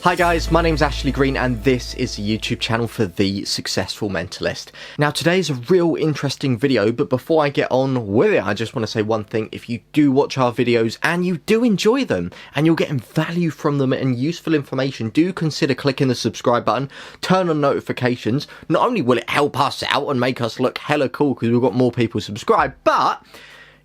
Hi guys, my name's Ashley Green and this is the YouTube channel for The Successful Mentalist. Now today's a real interesting video, but before I get on with it, I just want to say one thing. If you do watch our videos and you do enjoy them and you're getting value from them and useful information, do consider clicking the subscribe button, turn on notifications. Not only will it help us out and make us look hella cool because we've got more people subscribed, but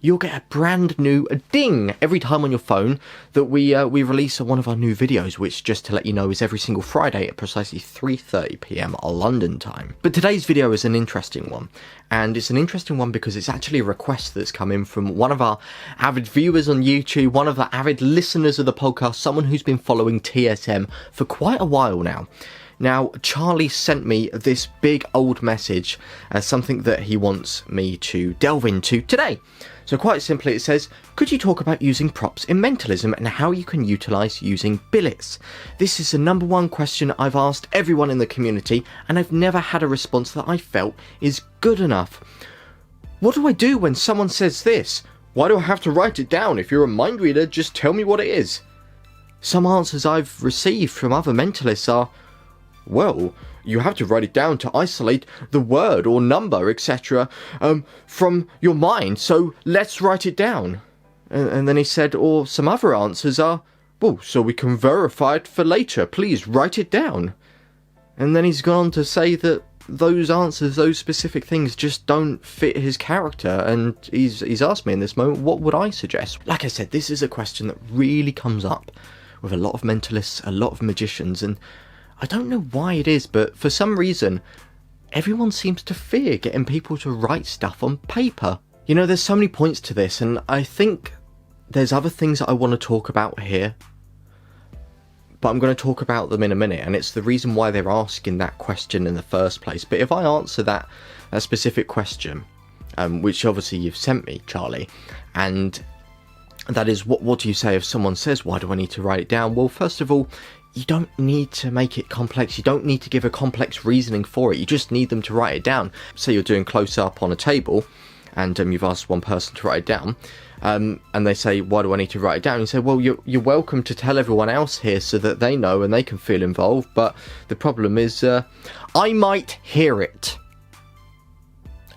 you'll get a brand new ding every time on your phone that we release one of our new videos, which, just to let you know, is every single Friday at precisely 3:30 PM London time. But today's video is an interesting one, and it's an interesting one because it's actually a request that's come in from one of our avid viewers on YouTube, one of the avid listeners of the podcast, someone who's been following TSM for quite a while now. Now, Charlie sent me this big old message as something that he wants me to delve into today. So quite simply it says, could you talk about using props in mentalism and how you can utilise using billets? This is the number one question I've asked everyone in the community and I've never had a response that I felt is good enough. What do I do when someone says this? Why do I have to write it down? If you're a mind reader, just tell me what it is. Some answers I've received from other mentalists are, well, you have to write it down to isolate the word or number, etc. From your mind, so let's write it down. And then he said, or some other answers are, well, so we can verify it for later, please write it down. And then he's gone on to say that those answers, those specific things just don't fit his character, and he's asked me in this moment, what would I suggest? Like I said, this is a question that really comes up with a lot of mentalists, a lot of magicians, and I don't know why it is, but for some reason, everyone seems to fear getting people to write stuff on paper. You know, there's so many points to this, and I think there's other things that I want to talk about here, but I'm going to talk about them in a minute, and it's the reason why they're asking that question in the first place. But if I answer that specific question, which obviously you've sent me, Charlie, and that is, what do you say if someone says, why do I need to write it down? Well, first of all, you don't need to make it complex. You don't need to give a complex reasoning for it. You just need them to write it down. Say you're doing close up on a table and you've asked one person to write it down, and they say, why do I need to write it down? You say, well, you're welcome to tell everyone else here so that they know and they can feel involved, but the problem is I might hear it.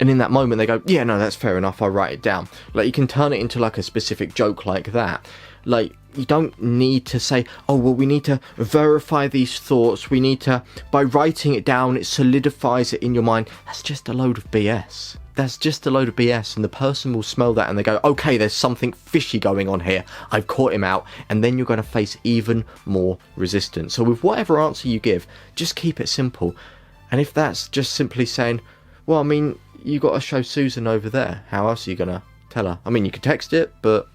And in that moment they go, yeah, no, that's fair enough, I'll write it down. Like, you can turn it into like a specific joke like that. Like, you don't need to say, oh, well, we need to verify these thoughts. We need to, by writing it down, it solidifies it in your mind. That's just a load of BS. That's just a load of BS. And the person will smell that and they go, okay, there's something fishy going on here. I've caught him out. And then you're going to face even more resistance. So with whatever answer you give, just keep it simple. And if that's just simply saying, well, I mean, you got to show Susan over there. How else are you going to tell her? I mean, you can text it, but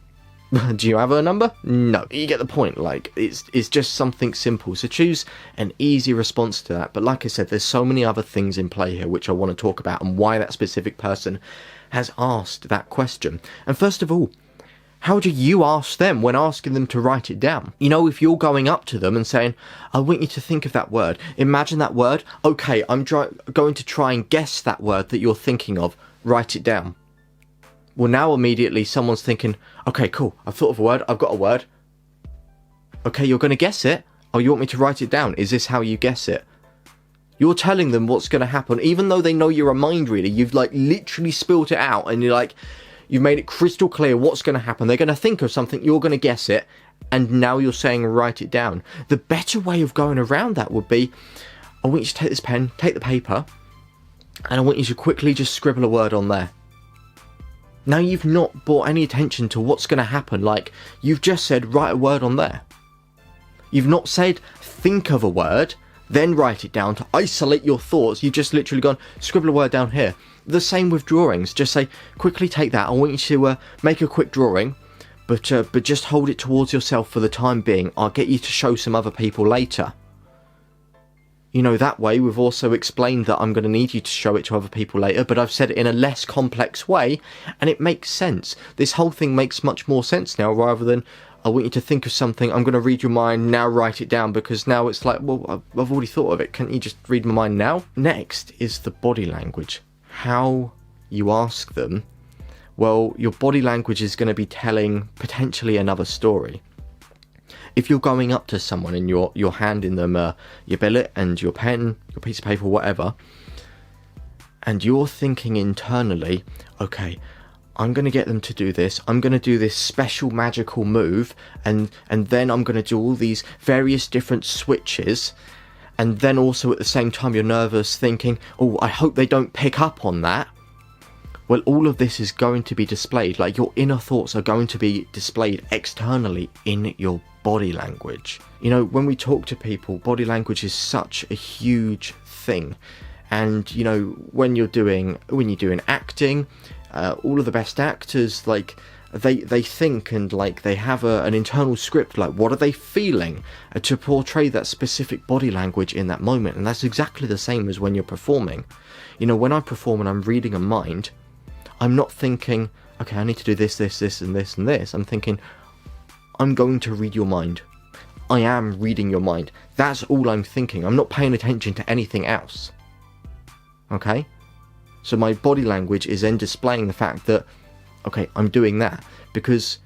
do you have her number? No. You get the point. Like, it's just something simple. So choose an easy response to that. But like I said, there's so many other things in play here which I want to talk about and why that specific person has asked that question. And first of all, how do you ask them when asking them to write it down? You know, if you're going up to them and saying, I want you to think of that word. Imagine that word. Okay, I'm going to try and guess that word that you're thinking of. Write it down. Well, now immediately someone's thinking, okay, cool, I've thought of a word, I've got a word. Okay, you're going to guess it? Oh, you want me to write it down? Is this how you guess it? You're telling them what's going to happen, even though they know you're a mind reader. You've like literally spilled it out and you've made it crystal clear what's going to happen. They're going to think of something, you're going to guess it, and now you're saying write it down. The better way of going around that would be, I want you to take this pen, take the paper, and I want you to quickly just scribble a word on there. Now you've not brought any attention to what's going to happen. Like, you've just said, write a word on there. You've not said, think of a word, then write it down to isolate your thoughts. You've just literally gone, scribble a word down here. The same with drawings. Just say, quickly take that. I want you to make a quick drawing, but just hold it towards yourself for the time being. I'll get you to show some other people later. You know, that way we've also explained that I'm going to need you to show it to other people later, but I've said it in a less complex way, and it makes sense. This whole thing makes much more sense now, rather than, I want you to think of something, I'm going to read your mind, now write it down, because now it's like, well, I've already thought of it, can't you just read my mind now? Next is the body language. How you ask them. Well, your body language is going to be telling potentially another story. If you're going up to someone and you're handing them your billet and your pen, your piece of paper, whatever, and you're thinking internally, okay, I'm going to get them to do this, I'm going to do this special magical move, and then I'm going to do all these various different switches, and then also at the same time you're nervous thinking, oh, I hope they don't pick up on that. Well, all of this is going to be displayed, like your inner thoughts are going to be displayed externally in your body language. You know, when we talk to people, body language is such a huge thing. And, you know, when you're doing acting, all of the best actors, like, they think and, like, they have an internal script, like, what are they feeling to portray that specific body language in that moment. And that's exactly the same as when you're performing. You know, when I perform and I'm reading a mind, I'm not thinking, okay, I need to do this, this, this, and this, and this. I'm thinking, I'm going to read your mind. I am reading your mind. That's all I'm thinking. I'm not paying attention to anything else. Okay? So my body language is then displaying the fact that, okay, I'm doing that. Because,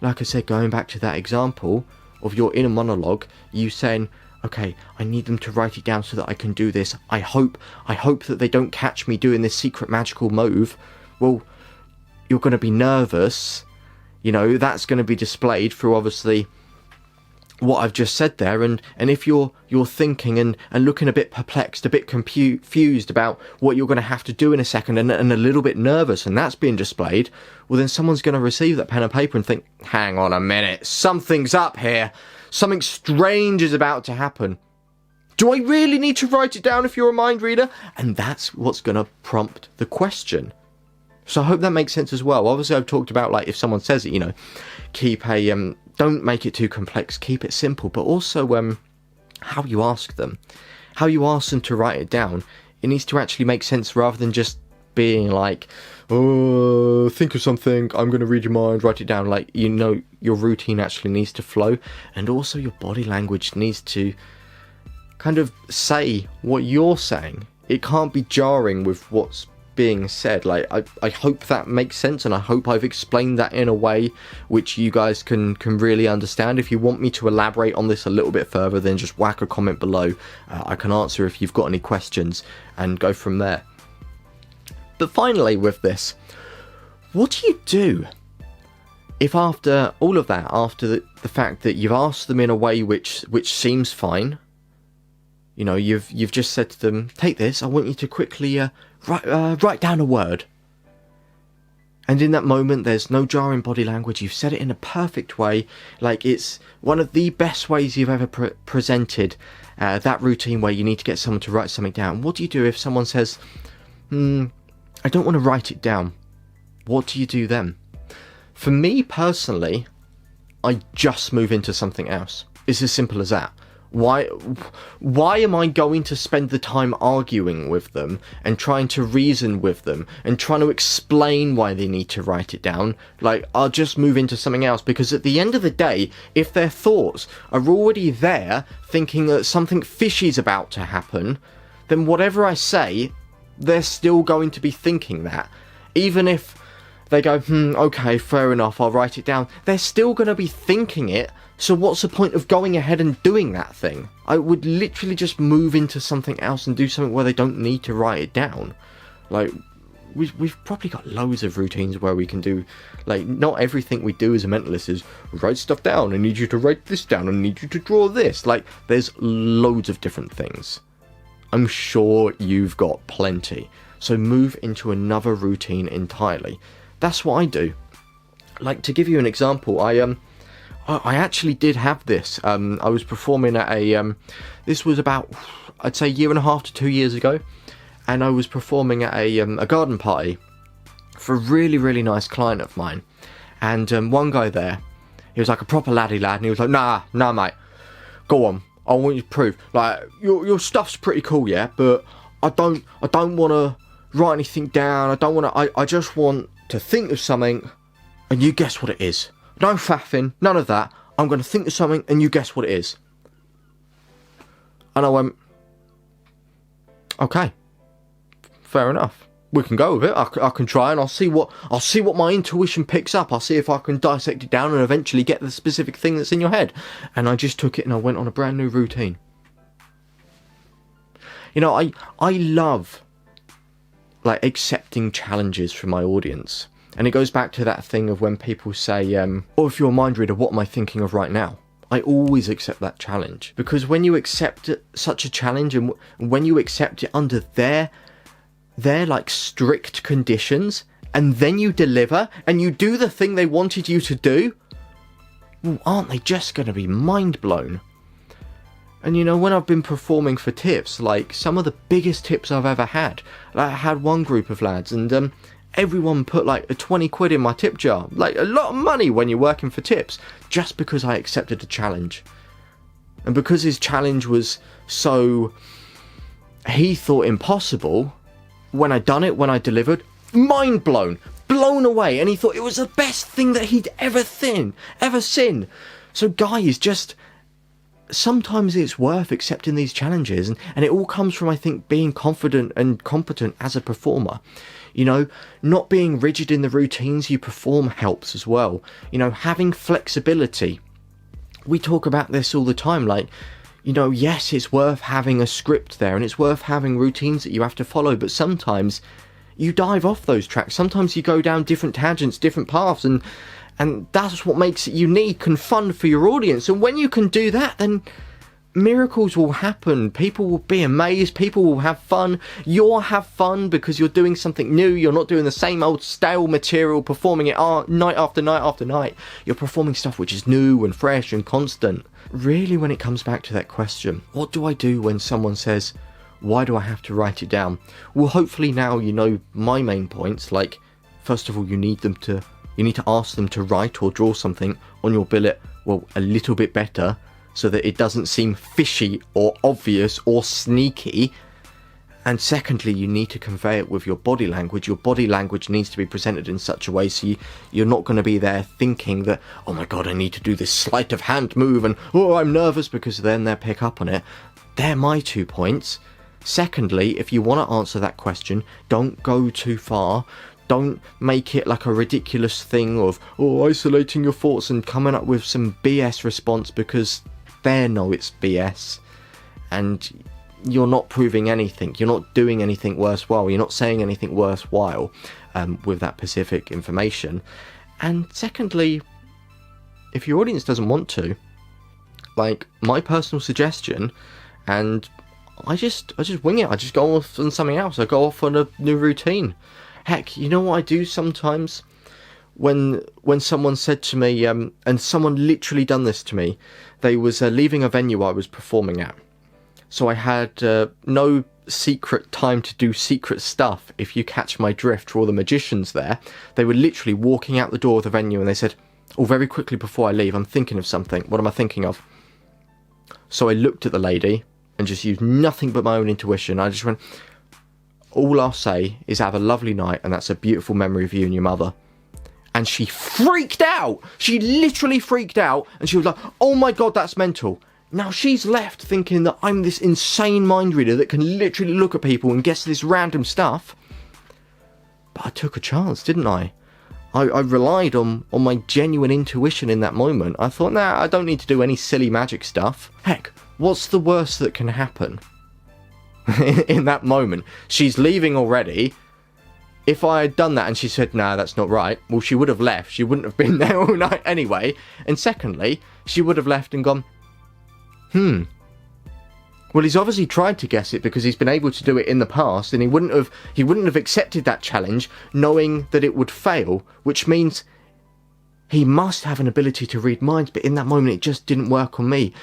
like I said, going back to that example of your inner monologue, you saying, okay, I need them to write it down so that I can do this. I hope that they don't catch me doing this secret magical move. Well, you're going to be nervous, you know, that's going to be displayed through obviously what I've just said there, and if you're thinking and looking a bit perplexed, a bit confused about what you're going to have to do in a second, and a little bit nervous, and that's being displayed, well then someone's going to receive that pen and paper and think, hang on a minute, something's up here, something strange is about to happen. Do I really need to write it down if you're a mind reader? And that's what's going to prompt the question. So I hope that makes sense as well. Obviously, I've talked about, like, if someone says it, you know, keep a, don't make it too complex, keep it simple, but also how you ask them. How you ask them to write it down. It needs to actually make sense rather than just being like, oh, think of something, I'm going to read your mind, write it down. Like, you know, your routine actually needs to flow, and also your body language needs to kind of say what you're saying. It can't be jarring with what's being said. Like, I hope that makes sense, and I hope I've explained that in a way which you guys can really understand. If you want me to elaborate on this a little bit further, then just whack a comment below. I can answer if you've got any questions and go from there. But finally with this, what do you do if after all of that, after the fact that you've asked them in a way which seems fine, you know, you've just said to them, take this, I want you to quickly write down a word. And in that moment, there's no jarring body language. You've said it in a perfect way. Like, it's one of the best ways you've ever presented that routine where you need to get someone to write something down. What do you do if someone says, I don't want to write it down? What do you do then? For me personally, I just move into something else. It's as simple as that. Why am I going to spend the time arguing with them and trying to reason with them and trying to explain why they need to write it down? Like, I'll just move into something else, because at the end of the day, if their thoughts are already there thinking that something fishy's about to happen, then whatever I say, they're still going to be thinking that. Even if they go, okay, fair enough, I'll write it down, they're still going to be thinking it. So what's the point of going ahead and doing that thing? I would literally just move into something else and do something where they don't need to write it down. Like, we've probably got loads of routines where we can do, like, not everything we do as a mentalist is write stuff down, I need you to write this down, I need you to draw this. Like, there's loads of different things. I'm sure you've got plenty. So move into another routine entirely. That's what I do. Like, to give you an example, I actually did have this. I was performing at this was about, I'd say, 1.5 to 2 years ago, and I was performing at a garden party for a really, really nice client of mine. And one guy there, he was like a proper laddie lad, and he was like, nah, mate, go on, I want you to prove, like, your stuff's pretty cool, yeah, but I don't want to write anything down. I just want to think of something, and you guess what it is. No faffing, none of that. I'm going to think of something and you guess what it is. And I went, okay, fair enough. we can go with it. I can try, and I'll see what my intuition picks up. I'll see if I can dissect it down and eventually get the specific thing that's in your head. And I just took it and I went on a brand new routine. You know, I love like accepting challenges from my audience. And it goes back to that thing of when people say, oh, if you're a mind reader, what am I thinking of right now? I always accept that challenge, because when you accept such a challenge, and when you accept it under their like strict conditions, and then you deliver and you do the thing they wanted you to do, well, aren't they just going to be mind blown? And you know, when I've been performing for tips, like some of the biggest tips I've ever had, like I had one group of lads, and everyone put like a 20 quid in my tip jar, like a lot of money when you're working for tips, just because I accepted a challenge. And because his challenge was so, he thought, impossible, when I done it, when I delivered, mind blown away, and he thought it was the best thing that he'd ever seen. So guys, just sometimes it's worth accepting these challenges, and it all comes from, I think, being confident and competent as a performer. You know, not being rigid in the routines you perform helps as well. You know, having flexibility. We talk about this all the time, like, you know, yes, it's worth having a script there, and it's worth having routines that you have to follow, but sometimes you dive off those tracks. Sometimes you go down different tangents, different paths, and that's what makes it unique and fun for your audience. And when you can do that, then miracles will happen. People will be amazed. People will have fun. You'll have fun because you're doing something new. You're not doing the same old stale material, performing it night after night after night. You're performing stuff which is new and fresh and constant. Really, when it comes back to that question, what do I do when someone says, why do I have to write it down? Well, hopefully now you know my main points. Like, first of all, you need to ask them to write or draw something on your billet, well, a little bit better, so that it doesn't seem fishy or obvious or sneaky. And secondly, you need to convey it with your body language. Your body language needs to be presented in such a way so you're not going to be there thinking that, oh my god, I need to do this sleight of hand move, and oh, I'm nervous, because then they'll pick up on it. They're my 2 points. Secondly, if you want to answer that question, don't go too far. Don't make it like a ridiculous thing of, isolating your thoughts and coming up with some BS response, because they know it's BS. And you're not proving anything. You're not doing anything worthwhile. You're not saying anything worthwhile with that specific information. And secondly, if your audience doesn't want to, like my personal suggestion, and I just wing it. I just go off on something else. I go off on a new routine. Heck, you know what I do sometimes? When someone said to me, and someone literally done this to me, they was leaving a venue I was performing at. So I had no secret time to do secret stuff, if you catch my drift, for all the magicians there. They were literally walking out the door of the venue, and they said, oh, very quickly before I leave, I'm thinking of something. What am I thinking of? So I looked at the lady and just used nothing but my own intuition. I just went, all I'll say is have a lovely night, and that's a beautiful memory of you and your mother. And she freaked out. She literally freaked out, and she was like, oh my god, that's mental. Now she's left thinking that I'm this insane mind reader that can literally look at people and guess this random stuff. But I took a chance, didn't I? I relied on my genuine intuition in that moment. I thought, nah, I don't need to do any silly magic stuff. Heck, what's the worst that can happen? In that moment, she's leaving already. If I had done that and she said, nah, that's not right, well, she would have left. She wouldn't have been there all night anyway. And secondly, she would have left and gone, well, he's obviously tried to guess it because he's been able to do it in the past, and he wouldn't have accepted that challenge knowing that it would fail, which means he must have an ability to read minds, but in that moment it just didn't work on me.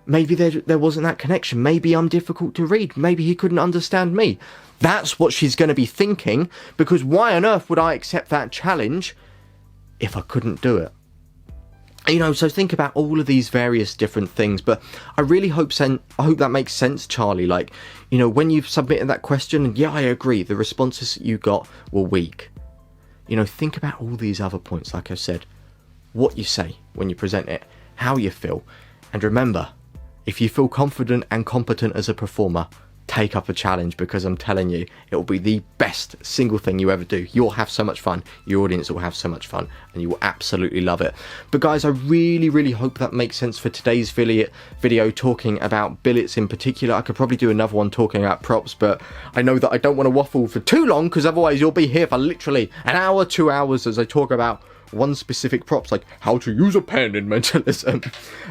Maybe there wasn't that connection. Maybe I'm difficult to read. Maybe he couldn't understand me. That's what she's going to be thinking, because why on earth would I accept that challenge if I couldn't do it? You know, so think about all of these various different things, but I really hope that makes sense, Charlie. Like, you know, when you've submitted that question, and yeah, I agree, the responses that you got were weak. You know, think about all these other points, like I said, what you say when you present it, how you feel, and remember, if you feel confident and competent as a performer, take up a challenge, because I'm telling you, it will be the best single thing you ever do. You'll have so much fun, your audience will have so much fun, and you will absolutely love it. But guys, I really hope that makes sense for today's video talking about billets in particular. I could probably do another one talking about props, but I know that I don't want to waffle for too long, because otherwise you'll be here for literally an hour, 2 hours as I talk about one specific props, like how to use a pen in mentalism.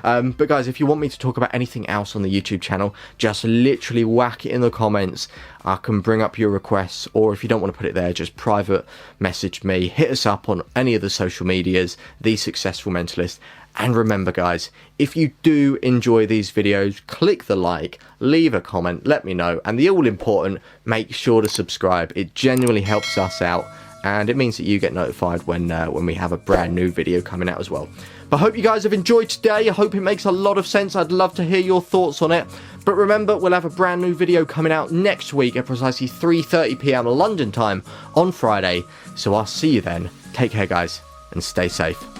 But guys, if you want me to talk about anything else on the YouTube channel, just literally whack it in the comments. I can bring up your requests, or if you don't want to put it there, just private message me, hit us up on any of the social medias, The Successful Mentalist. And remember guys, if you do enjoy these videos, click the like, leave a comment, let me know, and the all important, make sure to subscribe. It genuinely helps us out, and it means that you get notified when we have a brand new video coming out as well. But I hope you guys have enjoyed today. I hope it makes a lot of sense. I'd love to hear your thoughts on it. But remember, we'll have a brand new video coming out next week at precisely 3:30 PM London time on Friday. So I'll see you then. Take care guys, and stay safe.